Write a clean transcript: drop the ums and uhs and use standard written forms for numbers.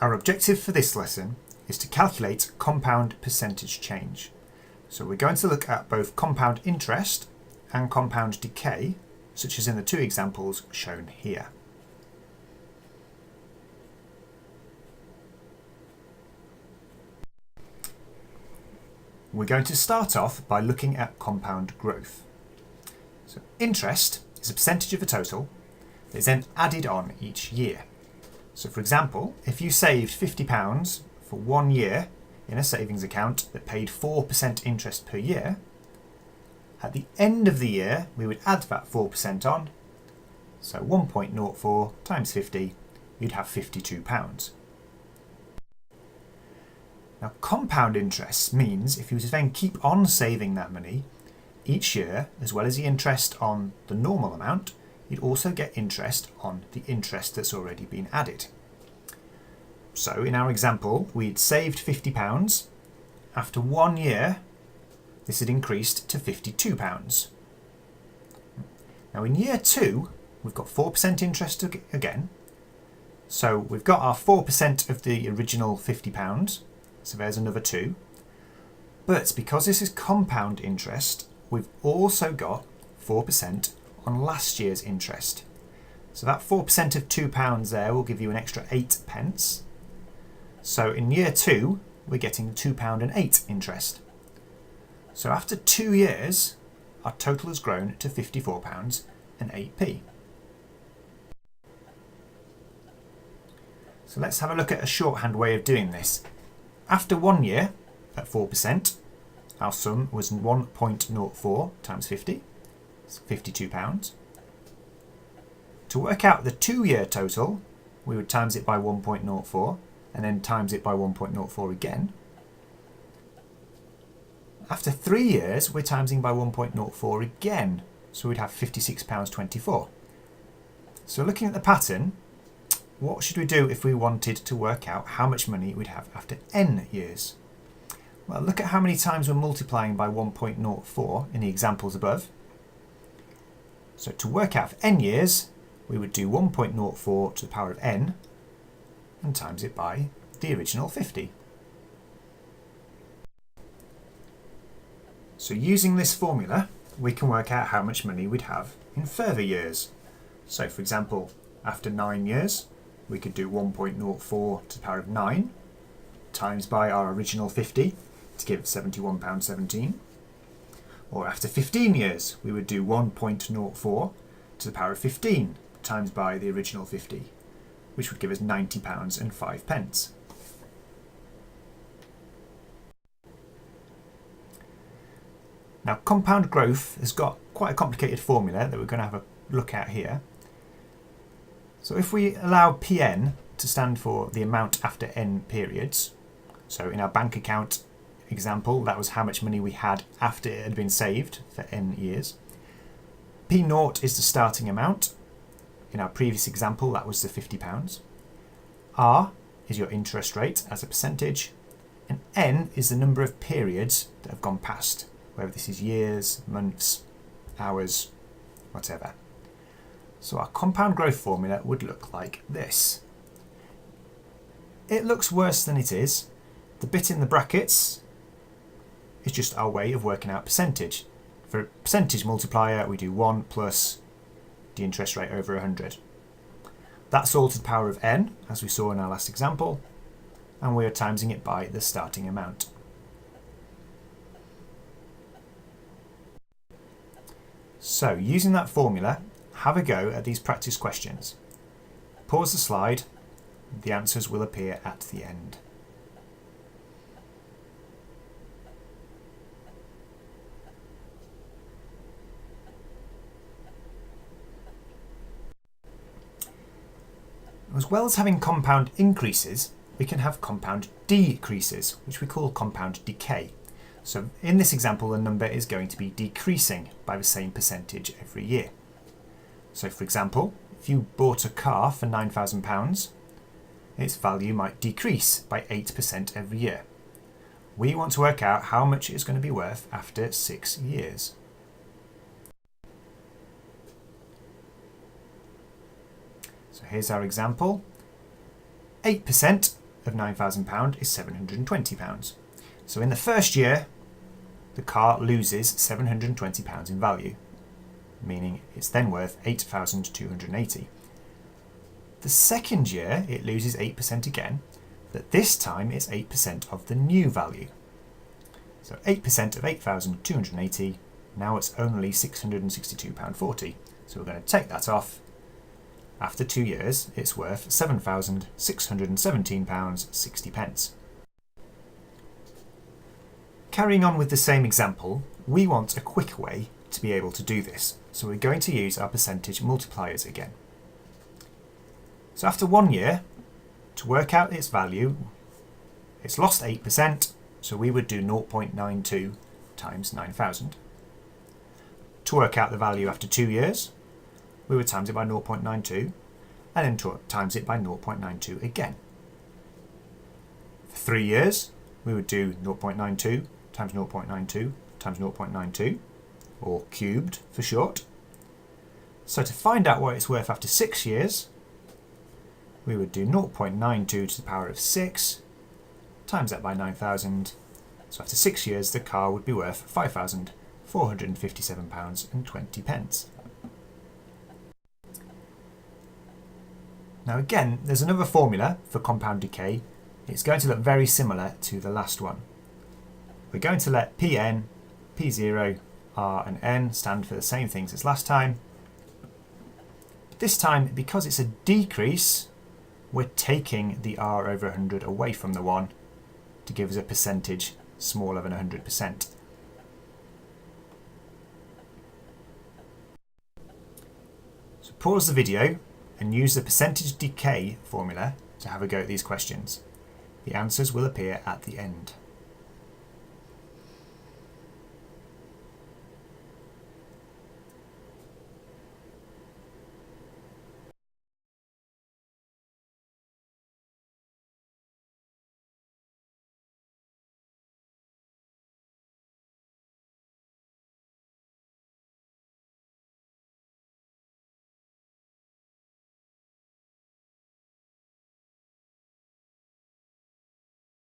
Our objective for this lesson is to calculate compound percentage change. So we're going to look at both compound interest and compound decay, such as in the two examples shown here. We're going to start off by looking at compound growth. So interest is a percentage of the total that is then added on each year. So for example, if you saved £50 for 1 year in a savings account that paid 4% interest per year, at the end of the year we would add that 4% on, so 1.04 times 50, you'd have £52. Now compound interest means if you were to then keep on saving that money each year, as well as the interest on the normal amount, you'd also get interest on the interest that's already been added. So in our example, we'd saved £50. After 1 year, this had increased to £52. Now in year 2, we've got 4% interest again. So we've got our 4% of the original £50, so there's another 2. But because this is compound interest, we've also got 4% on last year's interest. So that 4% of £2 there will give you an extra 8p. So in year 2, we're getting £2.08 interest. So after 2 years, our total has grown to £54.08. So let's have a look at a shorthand way of doing this. After 1 year, at 4%, our sum was 1.04 times 50, it's £52. To work out the 2-year total, we would times it by 1.04 and then times it by 1.04 again. After 3 years, we're timesing by 1.04 again, so we'd have £56.24. So looking at the pattern, what should we do if we wanted to work out how much money we'd have after n years? Well, look at how many times we're multiplying by 1.04 in the examples above. So to work out for n years, we would do 1.04 to the power of n and times it by the original 50. So using this formula, we can work out how much money we'd have in further years. So for example, after 9 years, we could do 1.04 to the power of 9 times by our original 50 to give £71.17. Or after 15 years, we would do 1.04 to the power of 15 times by the original 50, which would give us £90.05. Now compound growth has got quite a complicated formula that we're going to have a look at here. So if we allow Pn to stand for the amount after n periods, so in our bank account example, that was how much money we had after it had been saved for n years. P0 is the starting amount. In our previous example, that was the £50. R is your interest rate as a percentage, and n is the number of periods that have gone past, whether this is years, months, hours, whatever. So our compound growth formula would look like this. It looks worse than it is. The bit in the brackets is just our way of working out percentage. For a percentage multiplier, we do 1 plus the interest rate over 100. That's all to the power of n, as we saw in our last example, and we are timesing it by the starting amount. So using that formula, have a go at these practice questions. Pause the slide, the answers will appear at the end. As well as having compound increases, we can have compound decreases, which we call compound decay. So in this example, the number is going to be decreasing by the same percentage every year. So for example, if you bought a car for £9,000, its value might decrease by 8% every year. We want to work out how much it's going to be worth after 6 years. So here's our example. 8% of £9,000 is £720. So in the first year, the car loses £720 in value, meaning it's then worth £8,280. The second year, it loses 8% again, but this time it's 8% of the new value. So 8% of 8,280, now it's only £662.40. So we're going to take that off. After 2 years, it's worth £7,617.60. Carrying on with the same example, we want a quick way to be able to do this. So we're going to use our percentage multipliers again. So after 1 year, to work out its value, it's lost 8%, so we would do 0.92 times 9,000. To work out the value after 2 years, we would times it by 0.92 and then times it by 0.92 again. For 3 years, we would do 0.92 times 0.92 times 0.92, or cubed for short. So to find out what it's worth after 6 years, we would do 0.92 to the power of 6 times that by 9,000. So after 6 years, the car would be worth £5,457.20. Now again, there's another formula for compound decay. It's going to look very similar to the last one. We're going to let Pn, P0, R and N stand for the same things as last time. This time, because it's a decrease, we're taking the R over 100 away from the 1 to give us a percentage smaller than 100%. So pause the video and use the percentage decay formula to have a go at these questions. The answers will appear at the end.